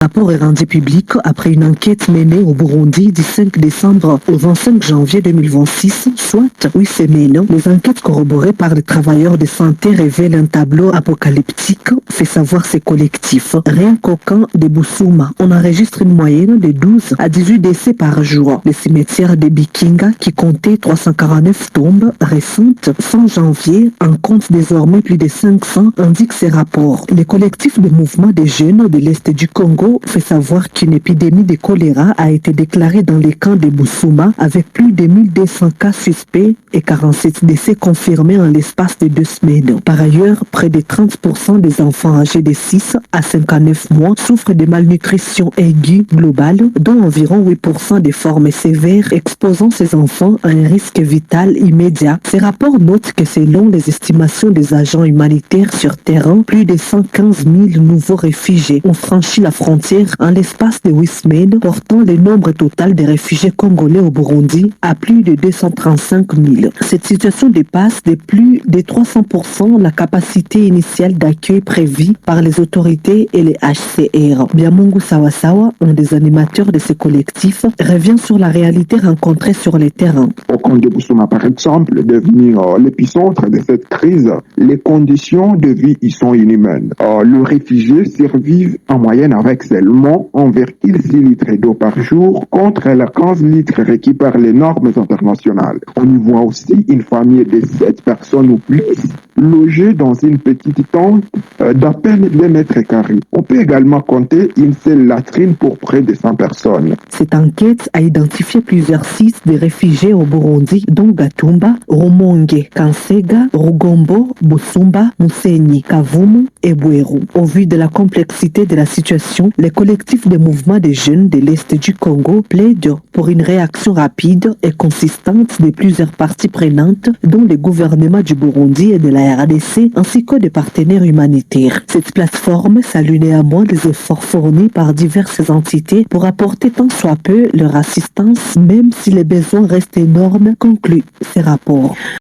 Le rapport est rendu public après une enquête menée au Burundi du 5 décembre au 25 janvier 2026, soit 8 semaines. Les enquêtes corroborées par les travailleurs de santé révèlent un tableau apocalyptique, fait savoir ces collectifs. Rien qu'au camp de Bousouma, on enregistre une moyenne de 12 à 18 décès par jour. Le cimetière de Bikinga, qui comptait 349 tombes récentes fin janvier, en compte désormais plus de 500, indique ces rapports. Le collectif de mouvement des jeunes de l'Est du Congo fait savoir qu'une épidémie de choléra a été déclarée dans les camps de Bousouma avec plus de 1200 cas suspects et 47 décès confirmés en l'espace de 2 semaines. Par ailleurs, près de 30% des enfants âgés de 6 à 59 mois souffrent de malnutrition aiguë globale, dont environ 8% des formes sévères, exposant ces enfants à un risque vital immédiat. Ces rapports notent que selon les estimations des agents humanitaires sur terrain, plus de 115 000 nouveaux réfugiés ont franchi la frontière en l'espace de 8 semaines, portant le nombre total des réfugiés congolais au Burundi à plus de 235 000. Cette situation dépasse de plus de 300% la capacité initiale d'accueil prévue par les autorités et les HCR. Biamungu Sawasawa, un des animateurs de ce collectif, revient sur la réalité rencontrée sur le terrain. Au camp de Bousouma, par exemple, devenu l'épicentre de cette crise, les conditions de vie y sont inhumaines. Les réfugiés survivent en moyenne avec seulement 1,6 litres d'eau par jour contre les 15 litres requis par les normes internationales. On y voit aussi une famille de 7 personnes ou plus logées dans une petite tente d'à peine 2 mètres carrés. On peut également compter une seule latrine pour près de 100 personnes. Cette enquête a identifié plusieurs sites de réfugiés au Burundi, dont Gatumba, Rumonge, Kansega, Rugombo, Busumba, Musenyi, Kavumu et Bweru. Au vu de la complexité de la situation, les collectifs de mouvements des jeunes de l'Est du Congo plaident pour une réaction rapide et consistante de plusieurs parties prenantes, dont le gouvernement du Burundi et de la RDC, ainsi que des partenaires humanitaires. Cette plateforme salue néanmoins les efforts fournis par diverses entités pour apporter tant soit peu leur assistance, même si les besoins restent énormes, conclut ces rapports.